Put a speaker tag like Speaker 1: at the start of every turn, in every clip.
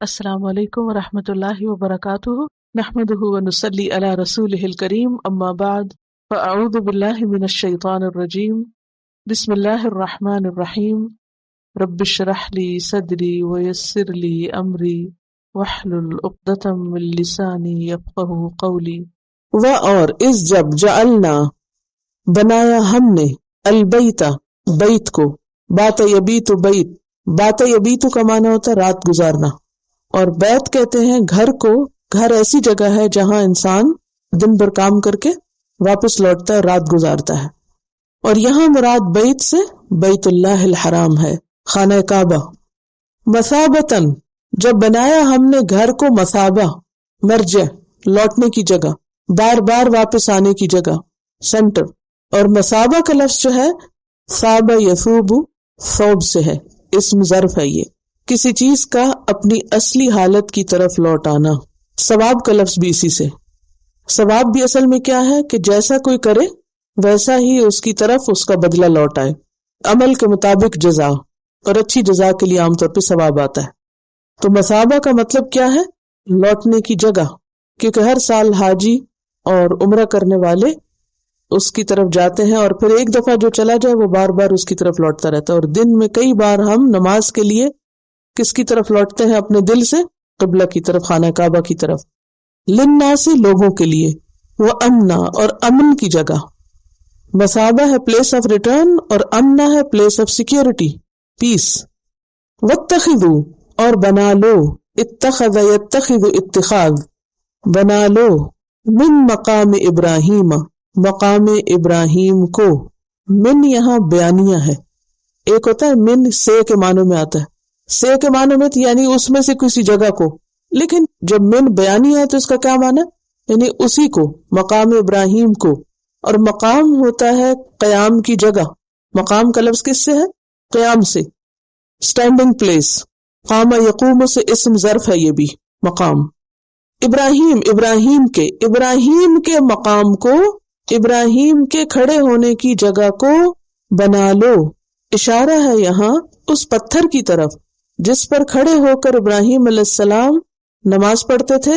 Speaker 1: السلام علیکم ورحمۃ اللہ وبرکاتہ، نحمدہ ونصلی علی رسولہ الکریم، اما بعد فاعوذ باللہ من الشیطان الرجیم، بسم اللہ الرحمن الرحیم، رب اشرح لی صدری ویسر لی امری واحلل عقدۃ من لسانی یفقہوا قولی۔
Speaker 2: اور اس جب جعلنا بنایا ہم نے البیت بیت کو، بات یبیت بیت، بات یبیت کا معنی ہوتا ہے رات گزارنا، اور بیت کہتے ہیں گھر کو۔ گھر ایسی جگہ ہے جہاں انسان دن بھر کام کر کے واپس لوٹتا ہے، رات گزارتا ہے۔ اور یہاں مراد بیت سے بیت اللہ الحرام ہے، خانہ کعبہ۔ مثابتن، جب بنایا ہم نے گھر کو مثابہ، مرجع، لوٹنے کی جگہ، بار بار واپس آنے کی جگہ، سینٹر۔ اور مثابہ کا لفظ جو ہے ثابہ یثوب، ثوب سے ہے، اسم ظرف ہے، یہ کسی چیز کا اپنی اصلی حالت کی طرف لوٹ آنا۔ ثواب کا لفظ بھی اسی سے۔ ثواب بھی اصل میں کیا ہے کہ جیسا کوئی کرے ویسا ہی اس کی طرف اس کا بدلہ لوٹ آئے، عمل کے مطابق جزا، اور اچھی جزا کے لیے عام طور پہ ثواب آتا ہے۔ تو مثابہ کا مطلب کیا ہے؟ لوٹنے کی جگہ، کیونکہ ہر سال حاجی اور عمرہ کرنے والے اس کی طرف جاتے ہیں، اور پھر ایک دفعہ جو چلا جائے وہ بار بار اس کی طرف لوٹتا رہتا ہے۔ اور دن میں کئی بار ہم نماز کے لیے کس کی طرف لوٹتے ہیں؟ اپنے دل سے قبلہ کی طرف، خانہ کعبہ کی طرف۔ للناس، لوگوں کے لیے، وہ امنا، اور امن کی جگہ۔ مثابہ ہے پلیس آف ریٹرن، اور امنا ہے پلیس آف سیکیورٹی، پیس۔ واتخذوا، اور بنا لو، اتخذ یتخذ اتخاذ، بنا لو، من مقام ابراہیم، مقام ابراہیم کو۔ من یہاں بیانیہ ہے، ایک ہوتا ہے من سے کے معنوں میں آتا ہے، سے کے معنوں میں یعنی اس میں سے کسی جگہ کو، لیکن جب من بیانی ہے تو اس کا کیا معنی؟ یعنی اسی کو، مقام ابراہیم کو۔ اور مقام ہوتا ہے قیام کی جگہ۔ مقام کا لفظ کس سے ہے؟ قیام سے، اسٹینڈنگ پلیس۔ قام یقوم سے اسم ظرف ہے یہ بھی، مقام۔ ابراہیم، ابراہیم کے مقام کو، ابراہیم کے کھڑے ہونے کی جگہ کو بنا لو۔ اشارہ ہے یہاں اس پتھر کی طرف جس پر کھڑے ہو کر ابراہیم علیہ السلام نماز پڑھتے تھے،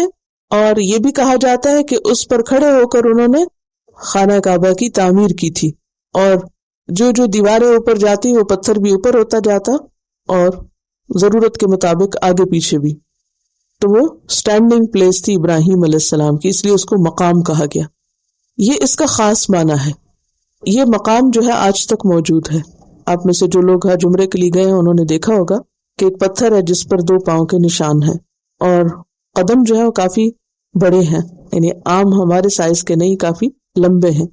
Speaker 2: اور یہ بھی کہا جاتا ہے کہ اس پر کھڑے ہو کر انہوں نے خانہ کعبہ کی تعمیر کی تھی، اور جو جو دیواریں اوپر جاتی وہ پتھر بھی اوپر ہوتا جاتا، اور ضرورت کے مطابق آگے پیچھے بھی۔ تو وہ اسٹینڈنگ پلیس تھی ابراہیم علیہ السلام کی، اس لیے اس کو مقام کہا گیا۔ یہ اس کا خاص معنی ہے۔ یہ مقام جو ہے آج تک موجود ہے۔ آپ میں سے جو لوگ حج عمرے کے لیے گئے ہیں انہوں نے دیکھا ہوگا کہ ایک پتھر ہے جس پر 2 پاؤں کے نشان ہیں، اور قدم جو ہے وہ کافی بڑے ہیں، یعنی عام ہمارے سائز کے نہیں، کافی لمبے ہیں۔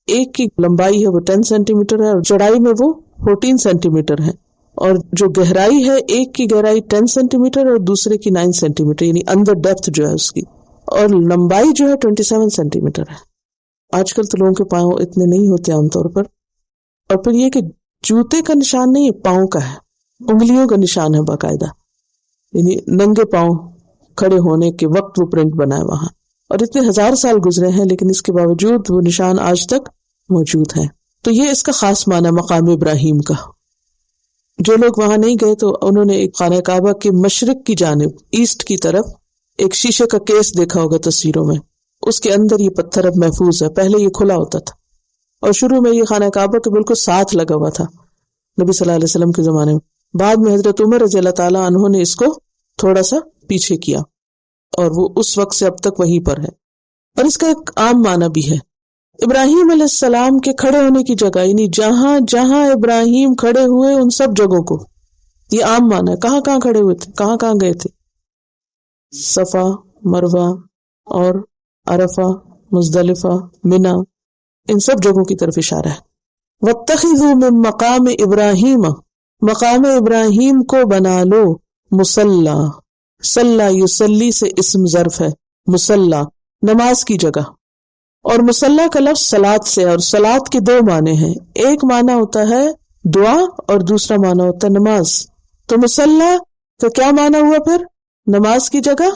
Speaker 2: ایک کی لمبائی ہے وہ 10 سینٹی میٹر ہے، اور چوڑائی میں وہ 14 سینٹی میٹر ہے، اور جو گہرائی ہے ایک کی گہرائی 10 سینٹی میٹر اور دوسرے کی 9 سینٹی میٹر، یعنی اندر ڈیپتھ جو ہے اس کی، اور لمبائی جو ہے 27 سینٹی میٹر ہے۔ آج کل تو لوگوں کے پاؤں اتنے نہیں ہوتے عام طور پر۔ اور پھر یہ کہ جوتے کا نشان نہیں، پاؤں کا ہے، انگلیوں کا نشان ہے باقاعدہ، یعنی ننگے پاؤں کھڑے ہونے کے وقت وہ پرنٹ بنا ہے وہاں، اور اتنے 1000 سال گزرے ہیں لیکن اس کے باوجود وہ نشان آج تک موجود ہے۔ تو یہ اس کا خاص معنی مقام ابراہیم کا۔ جو لوگ وہاں نہیں گئے تو انہوں نے ایک خانہ کعبہ کے مشرق کی جانب، ایسٹ کی طرف، ایک شیشے کا کیس دیکھا ہوگا تصویروں میں، اس کے اندر یہ پتھر اب محفوظ ہے۔ پہلے یہ کھلا ہوتا تھا، اور شروع میں یہ خانہ کعبہ کے بالکل ساتھ لگا ہوا تھا نبی صلی اللہ علیہ وسلم کے زمانے میں۔ بعد میں حضرت عمر رضی اللہ تعالیٰ عنہ نے اس کو تھوڑا سا پیچھے کیا، اور وہ اس وقت سے اب تک وہیں پر ہے۔ اور اس کا ایک عام معنی بھی ہے، ابراہیم علیہ السلام کے کھڑے ہونے کی جگہ، یعنی جہاں جہاں ابراہیم کھڑے ہوئے ان سب جگہوں کو، یہ عام معنی ہے۔ کہاں کہاں کھڑے ہوئے تھے، کہاں کہاں گئے تھے؟ صفا، مروہ، اور عرفہ، مزدلفہ، منا، ان سب جگہوں کی طرف اشارہ ہے۔ واتخذوا من مقام ابراہیم، مقام ابراہیم کو بنا لو، مصلی، صلی یصلی سے اسم ظرف ہے، مصلی نماز کی جگہ۔ اور مصلی کا لفظ صلاۃ سے، اور صلاۃ کے 2 معنی ہیں، ایک معنی ہوتا ہے دعا اور دوسرا معنی ہوتا ہے نماز۔ تو مصلی کا کیا معنی ہوا پھر؟ نماز کی جگہ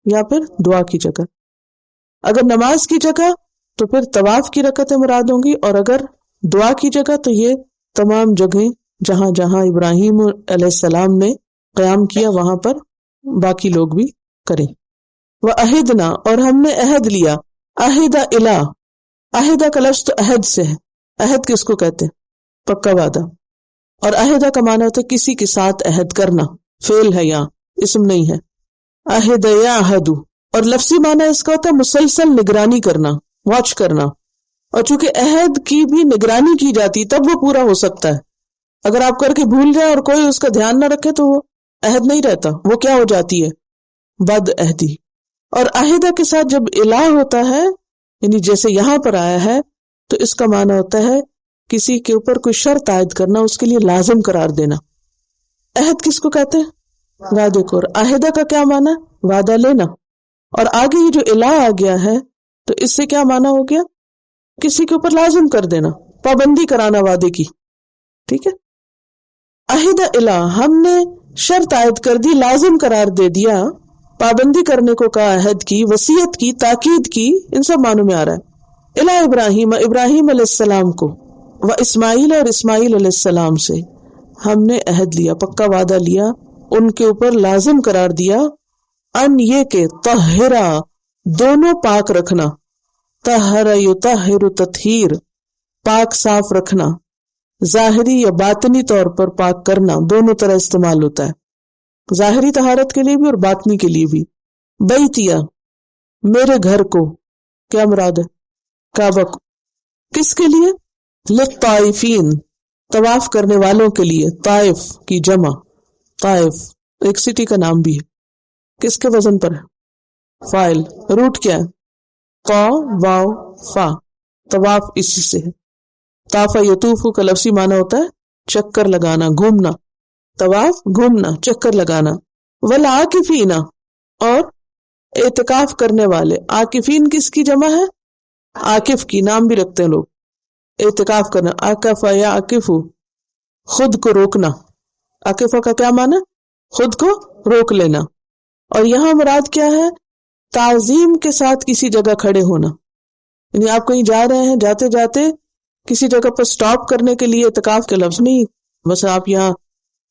Speaker 2: یا پھر دعا کی جگہ۔ اگر نماز کی جگہ تو پھر طواف کی رکعتیں مراد ہوں گی، اور اگر دعا کی جگہ تو یہ تمام جگہیں جہاں جہاں ابراہیم علیہ السلام نے قیام کیا وہاں پر باقی لوگ بھی کریں. وَأَهِدْنَا اور ہم نے عہد لیا. عہدہ الہ، عہدہ کا لفظ تو عہد سے ہے. عہد کس کو کہتے ہیں؟ پکا وعدہ. اور عہدہ کا معنی ہوتا ہے کسی کے ساتھ عہد کرنا. فعل ہے یہاں، اسم نہیں ہے. عہد یعہد، اور لفظی معنی اس کا ہوتا ہے مسلسل نگرانی کرنا، واچ کرنا. اور چونکہ عہد کی بھی نگرانی کی جاتی تب وہ پورا ہو سکتا ہے. اگر آپ کر کے بھول جائیں اور کوئی اس کا دھیان نہ رکھے تو وہ عہد نہیں رہتا، وہ کیا ہو جاتی ہے؟ بد عہدی. اور عہدہ کے ساتھ جب الہ ہوتا ہے، یعنی جیسے یہاں پر آیا ہے، تو اس کا معنی ہوتا ہے کسی کے اوپر کوئی شرط عائد کرنا، اس کے لیے لازم قرار دینا. عہد کس کو کہتے ہیں؟ وعدے کو. اور عہدہ کا کیا معنی؟ وعدہ لینا. اور آگے یہ جو الہ آ گیا ہے تو اس سے کیا معنی ہو گیا؟ کسی کے اوپر لازم کر دینا، پابندی کرانا وعدے کی. ٹھیک ہے. عہدہ الہ، ہم نے شرط عائد کر دی، لازم قرار دے دیا، پابندی کرنے کو کہا، عہد کی، وصیت کی، تاکید کی، ان سب معنوں میں آ رہا ہے. الہ ابراہیم، ابراہیم علیہ السلام کو، و اسماعیل اور اسماعیل علیہ السلام سے ہم نے عہد لیا، پکا وعدہ لیا، ان کے اوپر لازم قرار دیا، ان یہ کہ طہرا دونوں پاک رکھنا، طہر یطہر تطہیر پاک صاف رکھنا، ظاہری یا باطنی طور پر پاک کرنا، دونوں طرح استعمال ہوتا ہے، ظاہری طہارت کے لیے بھی اور باطنی کے لیے بھی. بیتیا میرے گھر کو، کیا مراد ہے؟ کعبہ کو. کس کے لیے؟ للطائفین طواف کرنے والوں کے لیے. طائف کی جمع، طائف ایک سٹی کا نام بھی ہے. کس کے وزن پر ہے؟ فاعل. روٹ کیا ہے؟ طا واو فا، طواف اسی سے ہے. طاف یطوف کا لفظی معنی ہوتا ہے چکر لگانا، گھومنا. طواف گھومنا، چکر لگانا. والعاکفین اور اعتکاف کرنے والے. عاکفین کس کی جمع ہے؟ عاکف کی، نام بھی رکھتے ہیں لوگ. اعتکاف کرنا، عاکف یا عاکف، خود کو روکنا. عاکفہ کا کیا معنی؟ خود کو روک لینا. اور یہاں مراد کیا ہے؟ تعظیم کے ساتھ کسی جگہ کھڑے ہونا. یعنی آپ کہیں جا رہے ہیں، جاتے جاتے کسی جگہ پر سٹاپ کرنے کے لیے اعتکاف کے لفظ نہیں. بس آپ یہاں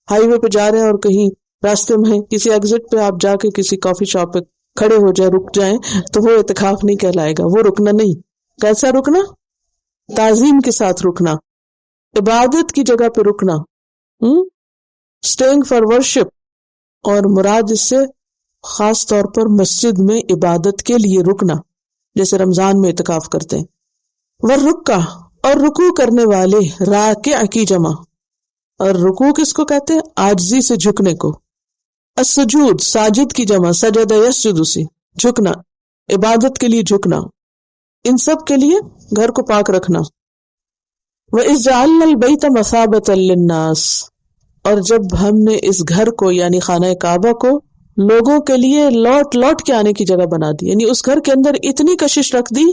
Speaker 2: ہائی وے پہ جا رہے ہیں اور کہیں راستے میں کسی ایگزٹ پہ آپ جا کے کسی کافی شاپ پہ کھڑے ہو جائیں، رک جائیں، تو وہ اعتکاف نہیں کہلائے گا. وہ رکنا نہیں. کیسا رکنا؟ تعظیم کے ساتھ رکنا، عبادت کی جگہ پہ رکنا. Staying for worship. اور مراد اس سے خاص طور پر مسجد میں عبادت کے لیے رکنا، جیسے رمضان میں اعتکاف کرتے ہیں. والرکع اور رکوع کرنے والے، راکع کی جمع. اور رکوع کس کو کہتے ہیں؟ عاجزی سے جھکنے کو. السجود ساجد کی جمع، سجد یسجد سے جھکنا، عبادت کے لیے جھکنا. ان سب کے لیے گھر کو پاک رکھنا. وَإِذْ جَعَلْنَا الْبَيْتَ مَثَابَةً لِلنَّاسِ اور جب ہم نے اس گھر کو یعنی خانہ کعبہ کو لوگوں کے لیے لوٹ لوٹ کے آنے کی جگہ بنا دی. یعنی اس گھر کے اندر اتنی کشش رکھ دی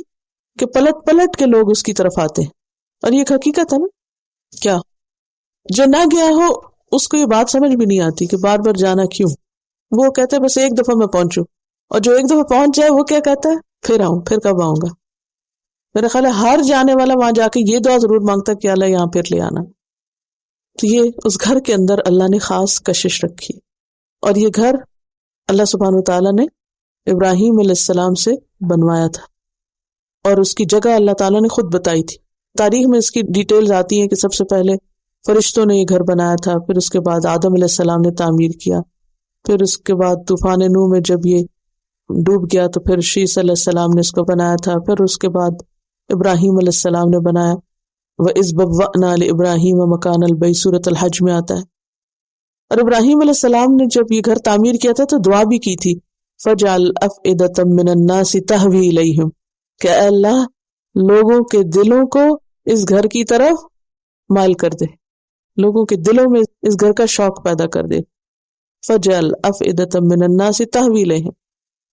Speaker 2: کہ پلٹ پلٹ کے لوگ اس کی طرف آتے ہیں. اور یہ ایک حقیقت ہے نا. کیا جو نہ گیا ہو اس کو یہ بات سمجھ بھی نہیں آتی کہ بار بار جانا کیوں. وہ کہتا ہے بس ایک دفعہ میں پہنچوں. اور جو ایک دفعہ پہنچ جائے وہ کیا کہتا ہے؟ پھر آؤں، پھر کب آؤں گا. میرا خیال ہے ہر جانے والا وہاں جا کے یہ دعا ضرور مانگتا کہ اللہ یہاں پھر لے آنا. تو یہ اس گھر کے اندر اللہ نے خاص کشش رکھی. اور یہ گھر اللہ سبحانہ وتعالیٰ نے ابراہیم علیہ السلام سے بنوایا تھا، اور اس کی جگہ اللہ تعالیٰ نے خود بتائی تھی. تاریخ میں اس کی ڈیٹیلز آتی ہیں کہ سب سے پہلے فرشتوں نے یہ گھر بنایا تھا، پھر اس کے بعد آدم علیہ السلام نے تعمیر کیا، پھر اس کے بعد طوفان نوح میں جب یہ ڈوب گیا تو پھر شیس علیہ السلام نے اس کو بنایا تھا، پھر اس کے بعد ابراہیم علیہ السلام نے بنایا. وَإِذْ بَوَّأْنَا لِإِبْرَاهِيمَ مَكَانَ الْبَيْتِ سورۃ الحج میں آتا ہے. اور ابراہیم علیہ السلام نے جب یہ گھر تعمیر کیا تھا تو دعا بھی کی تھی، فَجْعَلْ أَفْئِدَةً مِّنَ النَّاسِ تَهْوِي إِلَيْهِمْ کہ اے اللہ لوگوں کے دلوں کو اس گھر کی طرف مائل کر دے، لوگوں کے دلوں میں اس گھر کا شوق پیدا کر دے. فَجْعَلْ أَفْئِدَةً مِّنَ النَّاسِ تَهْوِي إِلَيْهِمْ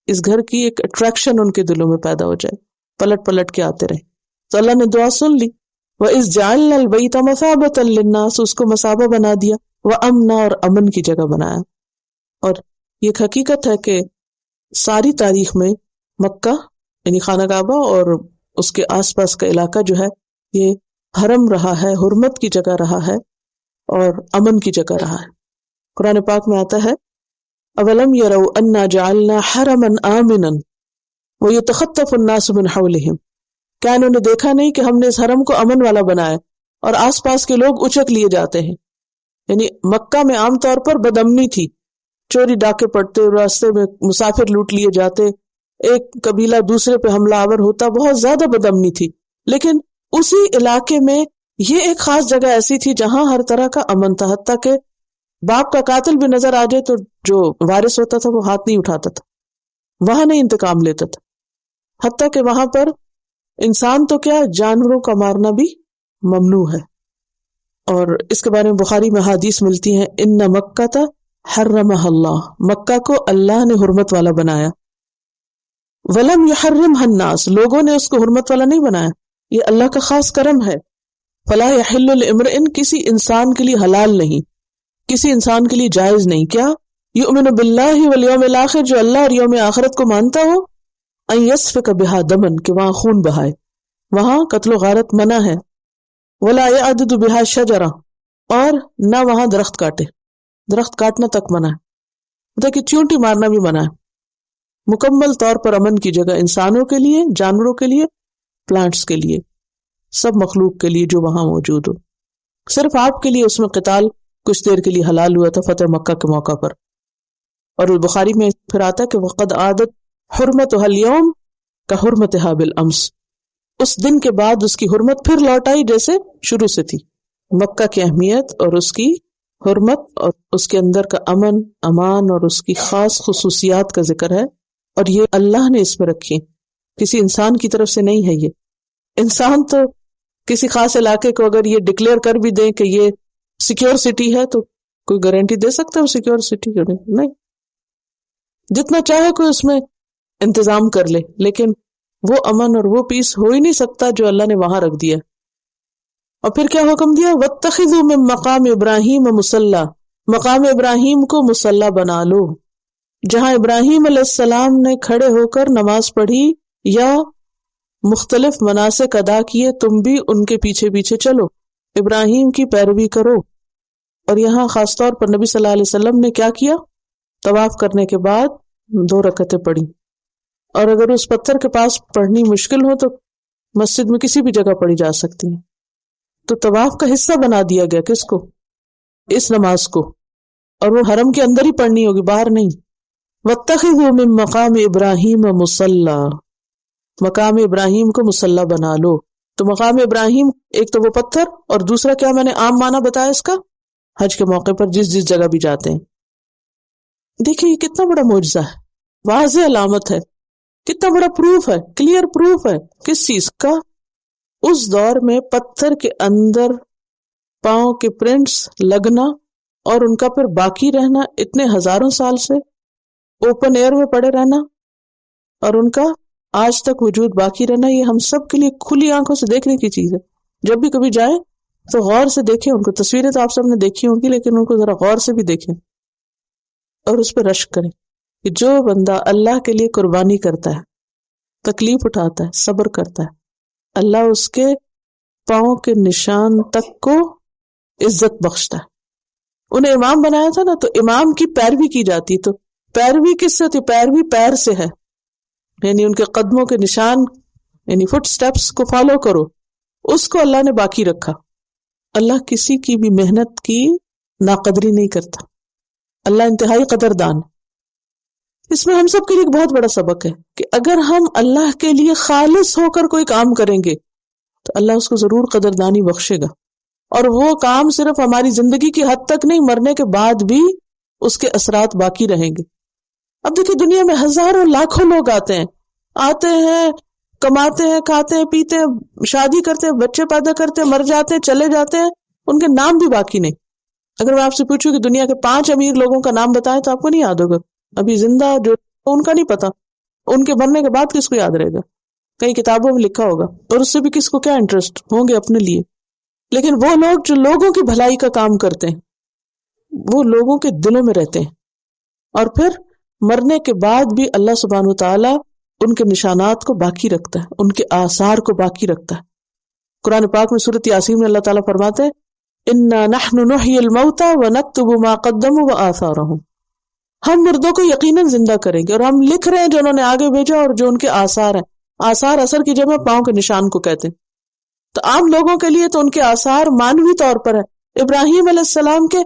Speaker 2: اس گھر کی ایک اٹریکشن ان کے دلوں میں پیدا ہو جائے، پلٹ پلٹ کے آتے رہے. تو اللہ نے دعا سن لی. وَإِذْ جَعَلْنَا الْبَيْتَ مَثَابَةً لِلنَّاسِ اس کو مثابہ بنا دیا، وَأَمْنًا اور امن کی جگہ بنایا. اور یہ ایک حقیقت ہے کہ ساری تاریخ میں مکہ یعنی خانہ کعبہ اور اس کے آس پاس کا علاقہ جو ہے یہ حرم رہا ہے، حرمت کی جگہ رہا ہے اور امن کی جگہ رہا ہے. قرآن پاک میں آتا ہے اولم یروا انا جعلنا حرما آمنا ویتخطف الناس من حولهم، کیا انہوں نے دیکھا نہیں کہ ہم نے اس حرم کو امن والا بنایا اور آس پاس کے لوگ اچک لیے جاتے ہیں. یعنی مکہ میں عام طور پر بدامنی تھی، چوری ڈاکے پڑتے، راستے میں مسافر لوٹ لیے جاتے، ایک قبیلہ دوسرے پہ حملہ آور ہوتا، بہت زیادہ بدامنی تھی. لیکن اسی علاقے میں یہ ایک خاص جگہ ایسی تھی جہاں ہر طرح کا امن تھا، حتیٰ کہ باپ کا قاتل بھی نظر آ جائے تو جو وارث ہوتا تھا وہ ہاتھ نہیں اٹھاتا تھا، وہاں نہیں انتقام لیتا تھا. حتیٰ کہ وہاں پر انسان تو کیا جانوروں کا مارنا بھی ممنوع ہے. اور اس کے بارے میں بخاری میں حدیث ملتی ہیں، ان مکہ حرمہ اللہ، مکہ کو اللہ نے حرمت والا بنایا. ولم یحرمہ الناس، لوگوں نے اس کو حرمت والا نہیں بنایا، یہ اللہ کا خاص کرم ہے. فلا یحل لامرئ، کسی انسان کے لیے حلال نہیں، کسی انسان کے لیے جائز نہیں. کیا؟ یؤمن باللہ والیوم الاخر، جو اللہ اور یوم آخرت کو مانتا ہو، ان یسفک بہا دمن، کہ وہاں خون بہائے، وہاں قتل و غارت منع ہے. ولا یعضد بہا شجرہ، اور نہ وہاں درخت کاٹے، درخت کاٹنا تک منع ہے. دیکھیں چیونٹی مارنا بھی منع ہے. مکمل طور پر امن کی جگہ انسانوں کے لیے، جانوروں کے لیے، پلانٹس کے لیے، سب مخلوق کے لیے جو وہاں موجود ہو. صرف آپ کے لیے اس میں قتال کچھ دیر کے لیے حلال ہوا تھا فتح مکہ کے موقع پر. اور البخاری میں پھر آتا ہے کہ وقد عادت حرمتها اليوم كحرمتها بالامس، اس دن کے بعد اس کی حرمت پھر لوٹ آئی جیسے شروع سے تھی. مکہ کی اہمیت اور اس کی حرمت اور اس کے اندر کا امن، امان اور اس کی خاص خصوصیات کا ذکر ہے، اور یہ اللہ نے اس میں رکھی، کسی انسان کی طرف سے نہیں ہے. یہ انسان تو کسی خاص علاقے کو اگر یہ ڈکلیئر کر بھی دیں کہ یہ سیکیور سٹی ہے تو کوئی گارنٹی دے سکتا ہے سیکیور سٹی کی؟ نہیں. جتنا چاہے کوئی اس میں انتظام کر لے، لیکن وہ امن اور وہ پیس ہو ہی نہیں سکتا جو اللہ نے وہاں رکھ دیا. اور پھر کیا حکم دیا؟ واتخذوا من مقام ابراہیم مصلی، مقام ابراہیم کو مصلی بنا لو، جہاں ابراہیم علیہ السلام نے کھڑے ہو کر نماز پڑھی یا مختلف مناسک ادا کیے، تم بھی ان کے پیچھے پیچھے چلو، ابراہیم کی پیروی کرو. اور یہاں خاص طور پر نبی صلی اللہ علیہ وسلم نے کیا کیا؟ طواف کرنے کے بعد 2 رکعتیں پڑھی. اور اگر اس پتھر کے پاس پڑھنی مشکل ہو تو مسجد میں کسی بھی جگہ پڑھی جا سکتی ہے. تو طواف کا حصہ بنا دیا گیا کس کو؟ اس نماز کو. اور وہ حرم کے اندر ہی پڑھنی ہوگی، باہر نہیں. واتخذوا من مقام ابراہیم مصلی، مقام ابراہیم کو مصلی بنا لو. تو مقام ابراہیم ایک تو وہ پتھر، اور دوسرا کیا میں نے عام معنی بتایا اس کا؟ حج کے موقع پر جس جگہ بھی جاتے ہیں. دیکھیں یہ کتنا بڑا معجزہ ہے، واضح علامت ہے، کتنا بڑا پروف ہے، کلیئر پروف ہے. کس چیز کا؟ اس دور میں پتھر کے اندر پاؤں کے پرنٹس لگنا اور ان کا پھر باقی رہنا اتنے ہزاروں سال سے، اوپن ایئر میں پڑے رہنا اور ان کا آج تک وجود باقی رہنا، یہ ہم سب کے لیے کھلی آنکھوں سے دیکھنے کی چیز ہے. جب بھی کبھی جائیں تو غور سے دیکھیں ان کو. تصویریں تو آپ سب نے دیکھی ہوں گی، لیکن ان کو ذرا غور سے بھی دیکھیں اور اس پہ رشک کریں کہ جو بندہ اللہ کے لیے قربانی کرتا ہے، تکلیف اٹھاتا ہے، صبر کرتا ہے، اللہ اس کے پاؤں کے نشان تک کو عزت بخشتا ہے. انہیں امام بنایا تھا نا، تو امام کی پیروی کی جاتی. تو پیروی کس سے ہوتی؟ پیروی پیر سے ہے، یعنی ان کے قدموں کے نشان، یعنی فٹ سٹیپس کو فالو کرو. اس کو اللہ نے باقی رکھا. اللہ کسی کی بھی محنت کی ناقدری نہیں کرتا، اللہ انتہائی قدردان. اس میں ہم سب کے لیے ایک بہت بڑا سبق ہے کہ اگر ہم اللہ کے لیے خالص ہو کر کوئی کام کریں گے تو اللہ اس کو ضرور قدردانی بخشے گا، اور وہ کام صرف ہماری زندگی کی حد تک نہیں، مرنے کے بعد بھی اس کے اثرات باقی رہیں گے. اب دیکھیں دنیا میں ہزاروں لاکھوں لوگ آتے ہیں، کماتے ہیں، کھاتے ہیں، پیتے ہیں، شادی کرتے ہیں، بچے پیدا کرتے ہیں، مر جاتے ہیں، چلے جاتے ہیں، ان کے نام بھی باقی نہیں. اگر میں آپ سے پوچھوں کہ دنیا کے 5 امیر لوگوں کا نام بتائیں تو آپ کو نہیں یاد ہوگا. ابھی زندہ جو ان کا نہیں پتا، ان کے مرنے کے بعد کس کو یاد رہے گا؟ کئی کتابوں میں لکھا ہوگا، اور اس سے بھی کس کو کیا انٹرسٹ ہوں گے اپنے لیے. لیکن وہ لوگ جو لوگوں کی بھلائی کا کام کرتے ہیں، وہ لوگوں کے دلوں میں رہتے ہیں، اور پھر مرنے کے بعد بھی اللہ سبحانہ وتعالی ان کے نشانات کو باقی رکھتا ہے، ان کے آثار کو باقی رکھتا ہے. قرآن پاک میں سورۃ یاسین میں اللہ تعالیٰ فرماتے ہیں اِنَّا نَحْنُ نُحْيِي الْمَوْتَى وَنَكْتُبُ مَا قَدَّمُوا وَآثَارَهُمْ، ہم مردوں کو یقیناً زندہ کریں گے، اور ہم لکھ رہے ہیں جو انہوں نے آگے بھیجا اور جو ان کے آثار ہیں. آثار اثر کی جمع پاؤں کے نشان کو کہتے ہیں. تو عام لوگوں کے لیے تو ان کے آثار مانوی طور پر ہے. ابراہیم علیہ السلام کے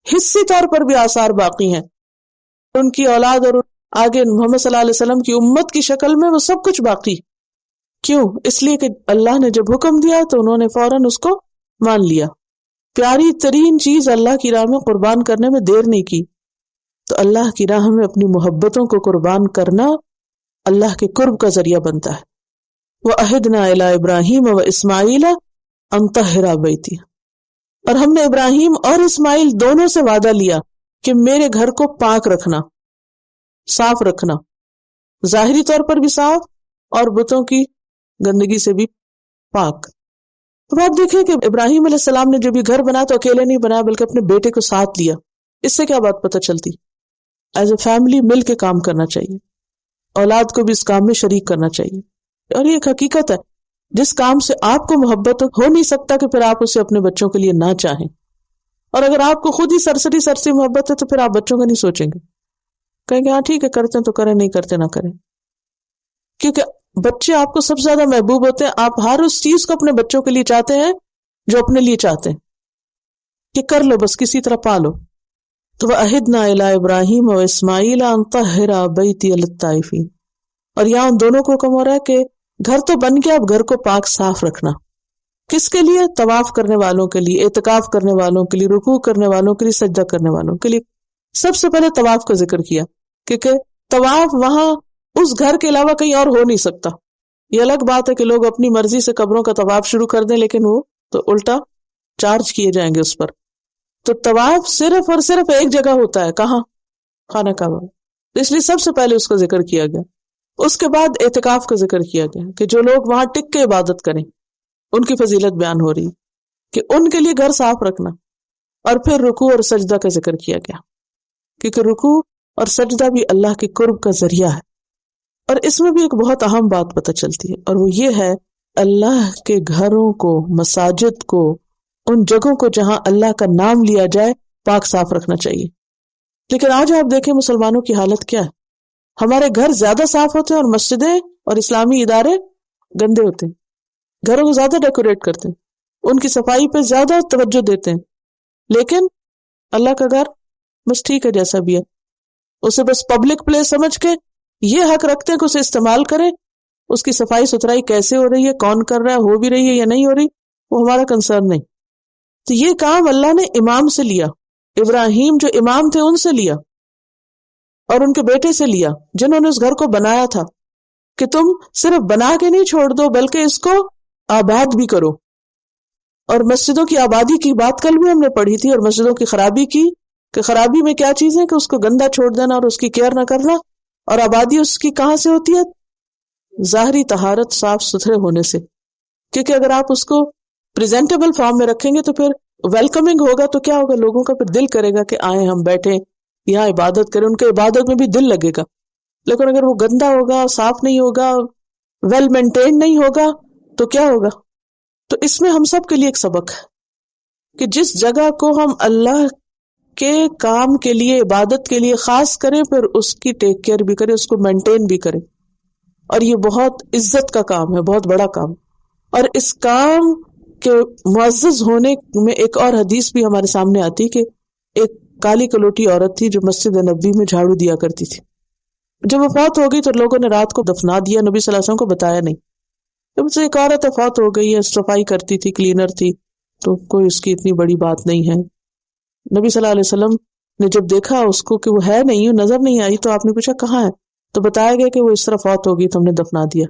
Speaker 2: حصی طور پر بھی آثار باقی ہیں، ان کی اولاد اور آگے محمد صلی اللہ علیہ وسلم کی امت کی شکل میں وہ سب کچھ باقی. کیوں؟ اس لیے کہ اللہ نے جب حکم دیا تو انہوں نے فوراً اس کو مان لیا. پیاری ترین چیز اللہ کی راہ میں قربان کرنے میں دیر نہیں کی. تو اللہ کی راہ میں اپنی محبتوں کو قربان کرنا اللہ کے قرب کا ذریعہ بنتا ہے. وَأَهِدْنَا إِلَىٰ إِبْرَاهِيمَ وَإِسْمَاعِيلَ أَن طَهِّرَ بَيْتِي، اور ہم نے ابراہیم اور اسماعیل دونوں سے وعدہ لیا کہ میرے گھر کو پاک رکھنا، صاف رکھنا، ظاہری طور پر بھی صاف اور بتوں کی گندگی سے بھی پاک. اب آپ دیکھیں کہ ابراہیم علیہ السلام نے جب یہ گھر بنا تو اکیلے نہیں بنایا بلکہ اپنے بیٹے کو ساتھ لیا. اس سے کیا بات پتہ چلتی؟ ایز اے فیملی مل کے کام کرنا چاہیے، اولاد کو بھی اس کام میں شریک کرنا چاہیے. اور یہ ایک حقیقت ہے، جس کام سے آپ کو محبت ہو نہیں سکتا کہ پھر آپ اسے اپنے بچوں کے لیے نہ چاہیں. اور اگر آپ کو خود ہی سرسری محبت ہے تو پھر آپ بچوں کا نہیں سوچیں گے، کہیں گے ہاں ٹھیک ہے کرتے ہیں تو کریں، نہیں کرتے نہ کریں. کیونکہ بچے آپ کو سب سے زیادہ محبوب ہوتے ہیں. آپ ہر اس چیز کو اپنے بچوں کے لیے چاہتے ہیں جو اپنے لیے چاہتے ہیں کہ کر لو، بس کسی طرح پالو. تو وَأَهِدْنَا إِلَىٰ إِبْرَاهِيمَ وَإِسْمَاعِيلَ أَن طَهِّرَ بَيْتِيَ لِلطَّائِفِينَ. اور یہاں ان دونوں کو حکم ہو رہا ہے کہ گھر تو بن گیا، اب گھر کو پاک صاف رکھنا. کس کے لیے؟ طواف کرنے والوں کے لیے، اعتکاف کرنے والوں کے لیے، رکوع کرنے والوں کے لیے، سجدہ کرنے والوں کے لیے. سب سے پہلے طواف کا ذکر کیا کیونکہ طواف وہاں اس گھر کے علاوہ کہیں اور ہو نہیں سکتا. یہ الگ بات ہے کہ لوگ اپنی مرضی سے قبروں کا طواف شروع کر دیں، لیکن وہ تو الٹا چارج کیے جائیں گے اس پر. تو طواف صرف اور صرف ایک جگہ ہوتا ہے، کہاں؟ خانہ کعبہ. اس لیے سب سے پہلے اس کا ذکر کیا گیا. اس کے بعد اعتکاف کا ذکر کیا گیا کہ جو لوگ وہاں ٹک کے عبادت کریں ان کی فضیلت بیان ہو رہی کہ ان کے لیے گھر صاف رکھنا. اور پھر رکوع اور سجدہ کا ذکر کیا گیا کیونکہ رکوع اور سجدہ بھی اللہ کے قرب کا ذریعہ ہے. اور اس میں بھی ایک بہت اہم بات پتہ چلتی ہے، اور وہ یہ ہے اللہ کے گھروں کو، مساجد کو، ان جگہوں کو جہاں اللہ کا نام لیا جائے پاک صاف رکھنا چاہیے. لیکن آج آپ دیکھیں مسلمانوں کی حالت کیا ہے. ہمارے گھر زیادہ صاف ہوتے ہیں اور مسجدیں اور اسلامی ادارے گندے ہوتے ہیں. گھروں کو زیادہ ڈیکوریٹ کرتے ہیں، ان کی صفائی پہ زیادہ توجہ دیتے ہیں، لیکن اللہ کا گھر بس ٹھیک ہے جیسا بھی ہے، اسے بس پبلک پلیس سمجھ کے یہ حق رکھتے ہیں کہ اسے استعمال کریں. اس کی صفائی ستھرائی کیسے ہو رہی ہے، کون کر رہا ہے، ہو بھی رہی ہے یا نہیں ہو رہی، وہ ہمارا کنسرن نہیں. تو یہ کام اللہ نے امام سے لیا، ابراہیم جو امام تھے ان سے لیا اور ان کے بیٹے سے لیا جنہوں نے اس گھر کو بنایا تھا کہ تم صرف بنا کے نہیں چھوڑ دو بلکہ اس کو آباد بھی کرو. اور مسجدوں کی آبادی کی بات کل بھی ہم نے پڑھی تھی، اور مسجدوں کی خرابی کی کہ خرابی میں کیا چیز ہے کہ اس کو گندا چھوڑ دینا اور اس کی کیئر نہ کرنا. اور آبادی اس کی کہاں سے ہوتی ہے؟ ظاہری طہارت، صاف ستھرے ہونے سے. کیونکہ اگر آپ اس کو پریزنٹیبل فارم میں رکھیں گے تو پھر ویلکمنگ ہوگا، تو کیا ہوگا، لوگوں کا پھر دل کرے گا کہ آئیں ہم بیٹھیں یہاں عبادت کریں، ان کے عبادت میں بھی دل لگے گا. لیکن اگر وہ گندا ہوگا، صاف نہیں ہوگا، ویل مینٹینڈ نہیں ہوگا تو کیا ہوگا؟ تو اس میں ہم سب کے لیے ایک سبق ہے کہ جس جگہ کو ہم اللہ کے کام کے لیے، عبادت کے لیے خاص کریں، پھر اس کی ٹیک کیئر بھی کریں، اس کو مینٹین بھی کریں. اور یہ بہت عزت کا کام ہے، بہت بڑا کام. اور اس کام کے معزز ہونے میں ایک اور حدیث بھی ہمارے سامنے آتی کہ ایک کالی کلوٹی عورت تھی جو مسجد نبوی میں جھاڑو دیا کرتی تھی. جب وہ فوت ہو گئی تو لوگوں نے رات کو دفنا دیا، نبی صلی اللہ علیہ وسلم کو بتایا نہیں. جب سے ایک عورت فوت ہو گئی ہے، صفائی کرتی تھی، کلینر تھی، تو کوئی اس کی اتنی بڑی بات نہیں ہے. نبی صلی اللہ علیہ وسلم نے جب دیکھا اس کو کہ وہ ہے نہیں، نظر نہیں آئی، تو آپ نے پوچھا کہاں ہے؟ تو بتایا گیا کہ وہ اس طرح فوت ہو گئی تو ہم نے دفنا دیا.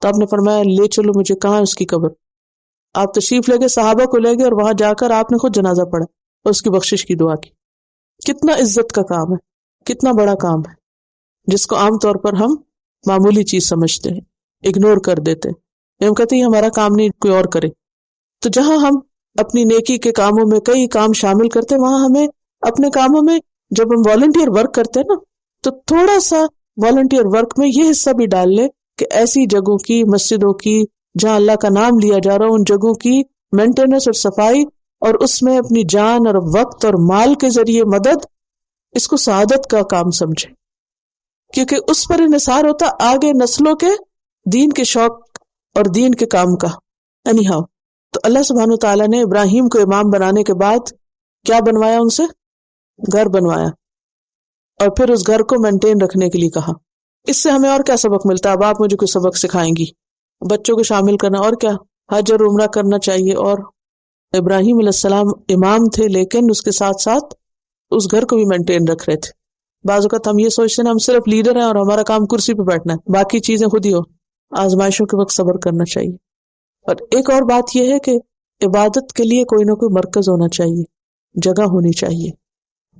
Speaker 2: تو آپ نے فرمایا لے چلو مجھے، کہاں ہے اس کی قبر؟ آپ تشریف لے گئے، صحابہ کو لے گئے، اور وہاں جا کر آپ نے خود جنازہ پڑھا اور اس کی بخشش کی دعا کی. کتنا عزت کا کام ہے، کتنا بڑا کام ہے، جس کو عام طور پر ہم معمولی چیز سمجھتے ہیں، اگنور کر دیتے ہیں، ہم کہتے ہیں ہمارا کام نہیں، کوئی اور کرے. تو جہاں ہم اپنی نیکی کے کاموں میں کئی کام شامل کرتے ہیں، وہاں ہمیں اپنے کاموں میں جب ہم والنٹیئر ورک کرتے ہیں نا، تو تھوڑا سا والنٹیئر ورک میں یہ حصہ بھی ڈال لے کہ ایسی جگہوں کی، مسجدوں کی جہاں اللہ کا نام لیا جا رہا ہو، ان جگہوں کی مینٹیننس اور صفائی، اور اس میں اپنی جان اور وقت اور مال کے ذریعے مدد اس کو سعادت کا کام سمجھے، کیونکہ اس پر انحصار ہوتا آگے نسلوں کے دین کے شوق اور دین کے کام کا۔ اینی ہاؤ، تو اللہ سبحانہ وتعالیٰ نے ابراہیم کو امام بنانے کے بعد کیا بنوایا؟ ان سے گھر بنوایا، اور پھر اس گھر کو مینٹین رکھنے کے لیے کہا۔ اس سے ہمیں اور کیا سبق ملتا ہے؟ اب آپ مجھے کوئی سبق سکھائیں گی؟ بچوں کو شامل کرنا، اور کیا؟ حج اور عمرہ کرنا چاہیے۔ اور ابراہیم علیہ السلام امام تھے، لیکن اس کے ساتھ ساتھ اس گھر کو بھی مینٹین رکھ رہے تھے۔ بعض اوقات ہم یہ سوچتے ہیں ہم صرف لیڈر ہیں اور ہمارا کام کرسی پہ بیٹھنا ہے، باقی چیزیں خود ہی ہو۔ آزمائشوں کے وقت صبر کرنا چاہیے۔ اور ایک اور بات یہ ہے کہ عبادت کے لیے کوئی نہ کوئی مرکز ہونا چاہیے، جگہ ہونی چاہیے،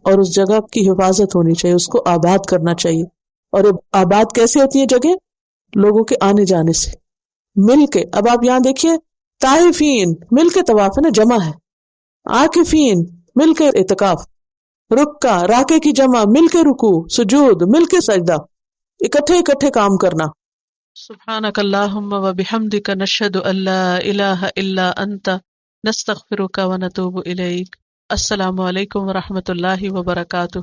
Speaker 2: اور اس جگہ کی حفاظت ہونی چاہیے، اس کو آباد کرنا چاہیے۔ اور آباد کیسے ہوتی ہے جگہ؟ لوگوں کے آنے جانے سے، مل کے۔ اب آپ یہاں دیکھیے، طائفین مل کے طواف ہے نا، جمع ہے، عاکفین مل کے اعتکاف، رکع راکع کی جمع، مل کے رکوع سجود، مل کے سجدہ، اکٹھے کام کرنا۔
Speaker 1: سبحانک اللہم و بحمدک نشہد ان لا الہ الا انت نستغفرک و نتوب الیک۔ السلام علیکم و رحمۃ اللہ وبرکاتہ۔